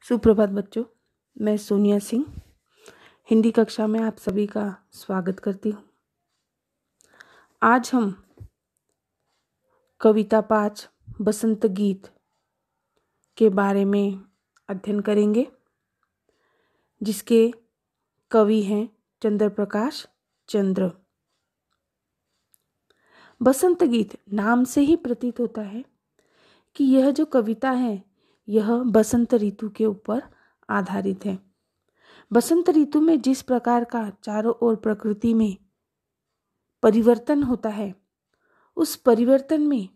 सुप्रभात बच्चों, मैं सोनिया सिंह हिंदी कक्षा में आप सभी का स्वागत करती हूँ। आज हम कविता 5 बसंत गीत के बारे में अध्ययन करेंगे, जिसके कवि हैं चंद्र प्रकाश चंद्र। बसंत गीत नाम से ही प्रतीत होता है कि यह जो कविता है यह बसंत ऋतु के ऊपर आधारित है। बसंत ऋतु में जिस प्रकार का चारों ओर प्रकृति में परिवर्तन होता है, उस परिवर्तन में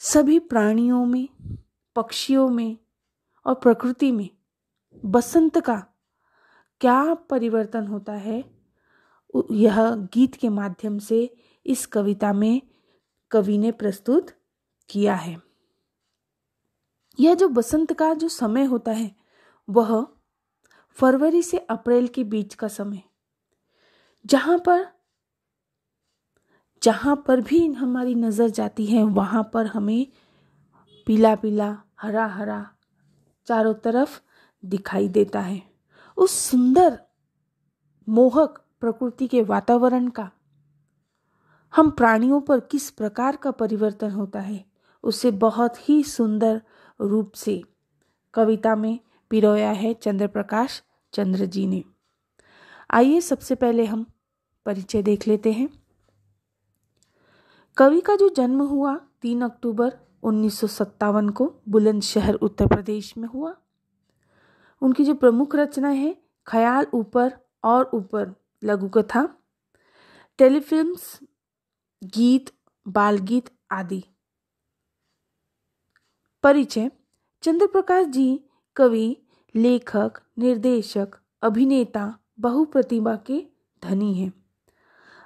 सभी प्राणियों में, पक्षियों में और प्रकृति में बसंत का क्या परिवर्तन होता है, यह गीत के माध्यम से इस कविता में कवि ने प्रस्तुत किया है। यह जो बसंत का जो समय होता है वह फरवरी से अप्रैल के बीच का समय, जहां पर भी हमारी नजर जाती है वहां पर हमें पीला पीला, हरा हरा चारों तरफ दिखाई देता है। उस सुंदर मोहक प्रकृति के वातावरण का हम प्राणियों पर किस प्रकार का परिवर्तन होता है, उसे बहुत ही सुंदर रूप से कविता में पिरोया है चंद्र प्रकाश चंद्र जी ने। आइए सबसे पहले हम परिचय देख लेते हैं। कवि का जो जन्म हुआ 3 अक्टूबर 1957 को बुलंदशहर उत्तर प्रदेश में हुआ। उनकी जो प्रमुख रचना है ख्याल ऊपर और ऊपर, लघु कथा, टेलीफिल्म्स, गीत, बाल गीत आदि। परिचय। चंद्र प्रकाश जी कवि, लेखक, निर्देशक, अभिनेता, बहुप्रतिभा के धनी हैं।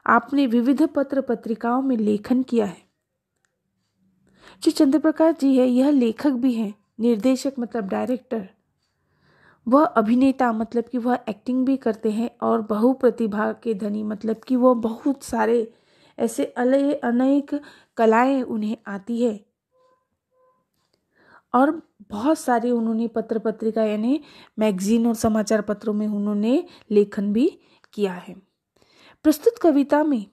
आपने विविध पत्र पत्रिकाओं में लेखन किया है। जो चंद्र प्रकाश जी है यह लेखक भी हैं, निर्देशक मतलब डायरेक्टर, वह अभिनेता मतलब कि वह एक्टिंग भी करते हैं, और बहुप्रतिभा के धनी मतलब कि वह बहुत सारे ऐसे अनेक कलाएं उन्हें आती है, और बहुत सारे उन्होंने पत्र पत्रिका यानी मैगजीन और समाचार पत्रों में उन्होंने लेखन भी किया है। प्रस्तुत कविता में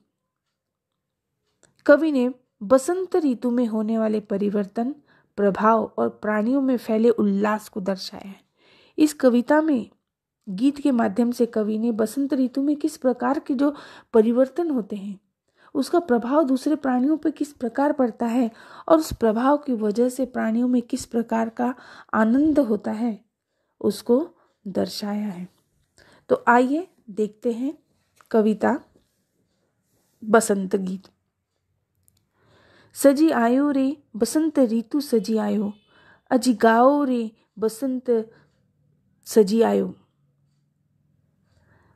कवि ने बसंत ऋतु में होने वाले परिवर्तन, प्रभाव और प्राणियों में फैले उल्लास को दर्शाया है। इस कविता में गीत के माध्यम से कवि ने बसंत ऋतु में किस प्रकार के जो परिवर्तन होते हैं, उसका प्रभाव दूसरे प्राणियों पर किस प्रकार पड़ता है, और उस प्रभाव की वजह से प्राणियों में किस प्रकार का आनंद होता है, उसको दर्शाया है। तो आइए देखते हैं कविता बसंत गीत। सजी आयो रे बसंत ऋतु सजी आयो, अजी गाओ रे बसंत सजी आयो।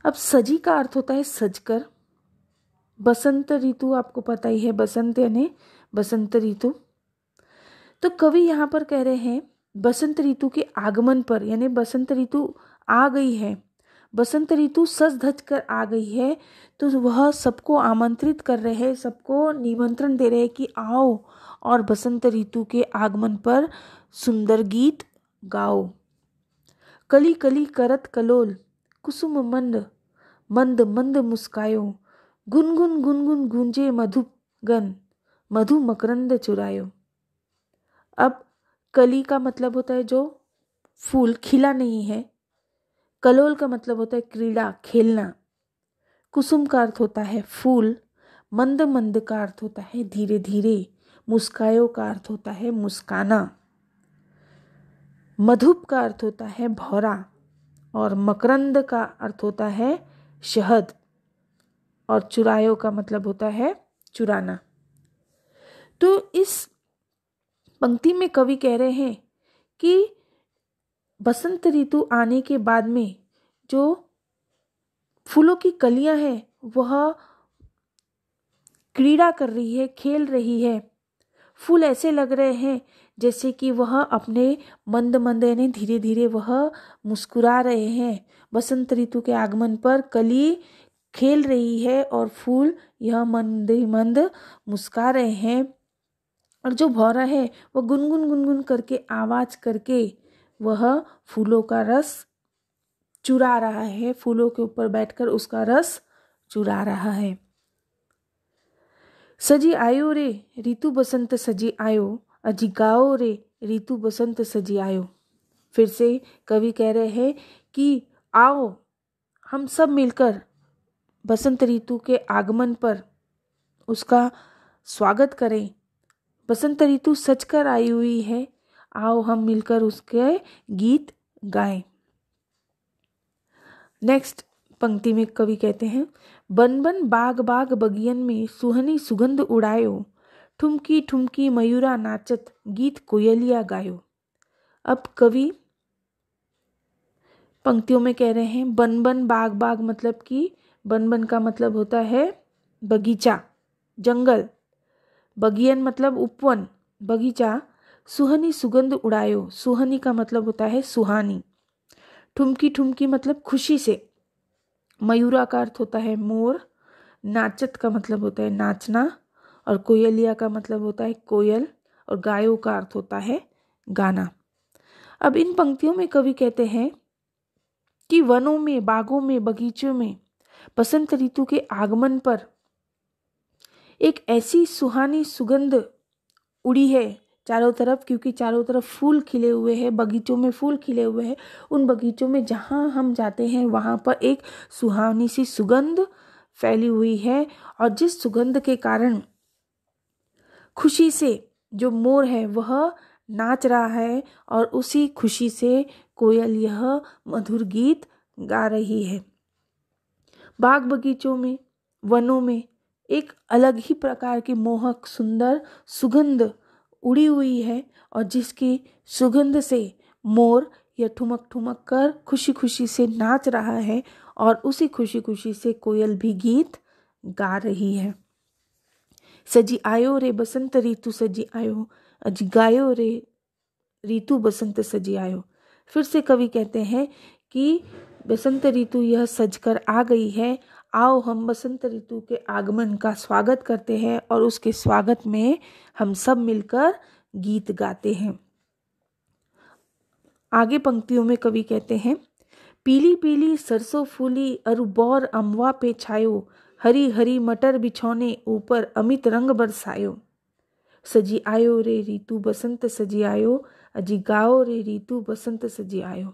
अब सजी का अर्थ होता है सजकर। बसंत ऋतु आपको पता ही है, बसंत यानी बसंत ऋतु। तो कवि यहाँ पर कह रहे हैं बसंत ऋतु के आगमन पर, यानी बसंत ऋतु आ गई है, बसंत ऋतु सज धज कर आ गई है, तो वह सबको आमंत्रित कर रहे हैं, सबको निमंत्रण दे रहे हैं कि आओ और बसंत ऋतु के आगमन पर सुंदर गीत गाओ। कली कली करत कलोल, कुसुम मंद मंद मंद मुस्कायो, गुनगुन गुनगुन गूंजे मधुगन, मधु मकरंद चुरायो। अब कली का मतलब होता है जो फूल खिला नहीं है, कलोल का मतलब होता है क्रीड़ा, खेलना, कुसुम का अर्थ होता है फूल, मंद मंद का अर्थ होता है धीरे धीरे, मुस्कायो का अर्थ होता है मुस्काना, मधुप का अर्थ होता है भौरा, और मकरंद का अर्थ होता है शहद, और चुरायो का मतलब होता है चुराना। तो इस पंक्ति में कवि कह रहे हैं कि बसंत ऋतु आने के बाद में जो फूलों की कलियां हैं वह क्रीड़ा कर रही है, खेल रही है। फूल ऐसे लग रहे हैं जैसे कि वह अपने मंद मंद यानी धीरे धीरे वह मुस्कुरा रहे हैं। बसंत ऋतु के आगमन पर कली खेल रही है और फूल यह मंद मंद मुस्कुरा रहे हैं, और जो भौरा है वह गुनगुन गुनगुन करके आवाज करके वह फूलों का रस चुरा रहा है, फूलों के ऊपर बैठकर उसका रस चुरा रहा है। सजी आयो रे ऋतु बसंत सजी आयो, अजी गाओ रे ऋतु बसंत सजी आयो। फिर से कवि कह रहे हैं कि आओ हम सब मिलकर बसंत ऋतु के आगमन पर उसका स्वागत करें। बसंत ऋतु सज कर आई हुई है, आओ हम मिलकर उसके गीत गाएं। नेक्स्ट पंक्ति में कवि कहते हैं, बन बन बाग बाग बगियन में सुहनी सुगंध उड़ायो, ठुमकी ठुमकी मयूरा नाचत गीत कोयलिया गायो। अब कवि पंक्तियों में कह रहे हैं बन बन बाग बाग, मतलब कि बन बन का मतलब होता है बगीचा, जंगल, बगियन मतलब उपवन, बगीचा, सुहनी सुगंध उड़ायो, सुहनी का मतलब होता है सुहानी, ठुमकी ठुमकी मतलब खुशी से, मयूरा का अर्थ होता है मोर, नाचत का मतलब होता है नाचना, और कोयलिया का मतलब होता है कोयल, और गायो का अर्थ होता है गाना। अब इन पंक्तियों में कवि कहते हैं कि वनों में, बागों में, बगीचों में बसंत ऋतु के आगमन पर एक ऐसी सुहानी सुगंध उड़ी है चारों तरफ, क्योंकि चारों तरफ फूल खिले हुए हैं, बगीचों में फूल खिले हुए हैं। उन बगीचों में जहाँ हम जाते हैं वहाँ पर एक सुहानी सी सुगंध फैली हुई है, और जिस सुगंध के कारण खुशी से जो मोर है वह नाच रहा है, और उसी खुशी से कोयल यह मधुर गीत गा रही है। बाग बगीचों में, वनों में एक अलग ही प्रकार की मोहक सुंदर सुगंध उड़ी हुई है, और जिसकी सुगंध से मोर यह ठुमक ठुमक कर खुशी खुशी से नाच रहा है, और उसी खुशी खुशी से कोयल भी गीत गा रही है। सजी आयो रे बसंत ऋतु सजी आयो, अजी गायो रे ऋतु बसंत सजी आयो। फिर से कवि कहते हैं कि बसंत ऋतु यह सजकर आ गई है, आओ हम बसंत ऋतु के आगमन का स्वागत करते हैं, और उसके स्वागत में हम सब मिलकर गीत गाते हैं। आगे पंक्तियों में कवि कहते हैं, पीली पीली सरसों फूली अरु बौर अमवा पे छायो, हरी हरी मटर बिछौने ऊपर अमित रंग बरसायो। सजी आयो रे ऋतु बसंत सजी आयो, अजी गाओ रे ऋतु बसंत सजी आयो।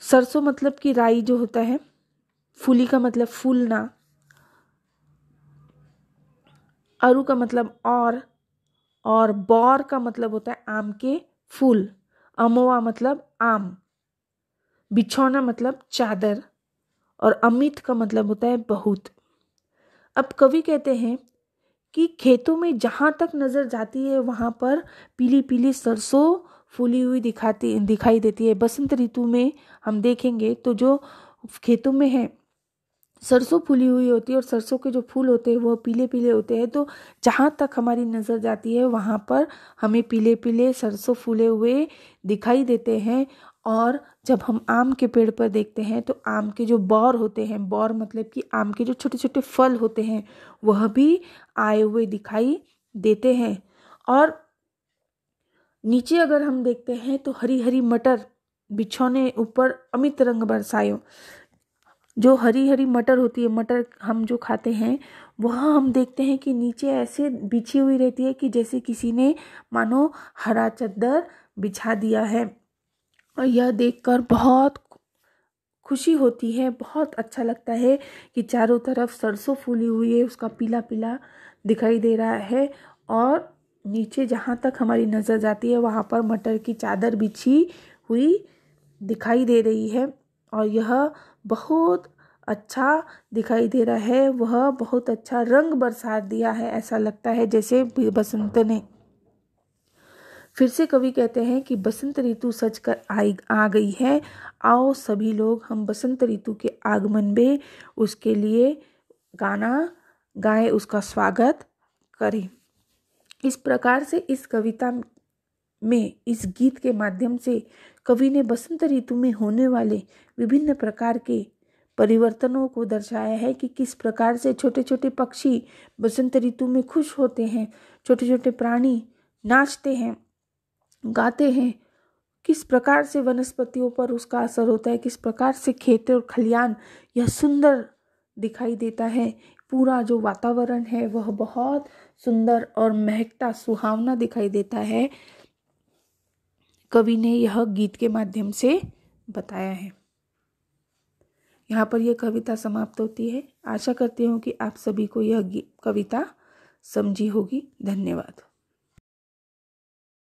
सरसों मतलब कि राई जो होता है, फूली का मतलब फूलना, अरु का मतलब और बौर का मतलब होता है आम के फूल, अमवा मतलब आम, बिछौना मतलब चादर, और अमित का मतलब होता है बहुत। अब कवि कहते हैं कि खेतों में जहाँ तक नज़र जाती है वहाँ पर पीली पीली सरसों फूली हुई दिखाई देती है। बसंत ऋतु में हम देखेंगे तो जो खेतों में है सरसों फूली हुई होती है, और सरसों के जो फूल होते हैं वो पीले पीले होते हैं। तो जहाँ तक हमारी नज़र जाती है वहाँ पर हमें पीले पीले सरसों फूले हुए दिखाई देते हैं। और जब हम आम के पेड़ पर देखते हैं तो आम के जो बौर होते हैं, बौर मतलब कि आम के जो छोटे छोटे फल होते हैं, वह भी आए हुए दिखाई देते हैं। और नीचे अगर हम देखते हैं तो हरी हरी मटर बिछौने ऊपर अमित रंग बरसायो। जो हरी हरी मटर होती है, मटर हम जो खाते हैं, वह हम देखते हैं कि नीचे ऐसे बिछी हुई रहती है कि जैसे किसी ने मानो हरा चद्दर बिछा दिया है। और यह देखकर बहुत खुशी होती है, बहुत अच्छा लगता है कि चारों तरफ सरसों फूली हुई है, उसका पीला पीला दिखाई दे रहा है, और नीचे जहाँ तक हमारी नज़र जाती है वहाँ पर मटर की चादर बिछी हुई दिखाई दे रही है। और यह बहुत अच्छा दिखाई दे रहा है, वह बहुत अच्छा रंग बरसा दिया है, ऐसा लगता है जैसे बसंत ने। फिर से कवि कहते हैं कि बसंत ऋतु सज कर आ गई है, आओ सभी लोग हम बसंत ऋतु के आगमन में उसके लिए गाना गाएं, उसका स्वागत करें। इस प्रकार से इस कविता में, इस गीत के माध्यम से कवि ने बसंत ऋतु में होने वाले विभिन्न प्रकार के परिवर्तनों को दर्शाया है कि किस प्रकार से छोटे छोटे पक्षी बसंत ऋतु में खुश होते हैं, छोटे छोटे प्राणी नाचते हैं, गाते हैं किस प्रकार से वनस्पतियों पर उसका असर होता है, किस प्रकार से खेत और खलियान यह सुंदर दिखाई देता है। पूरा जो वातावरण है वह बहुत सुंदर और महकता सुहावना दिखाई देता है। कवि ने यह गीत के माध्यम से बताया है। यहाँ पर यह कविता समाप्त होती है। आशा करती हूँ कि आप सभी को यह कविता समझी होगी। धन्यवाद।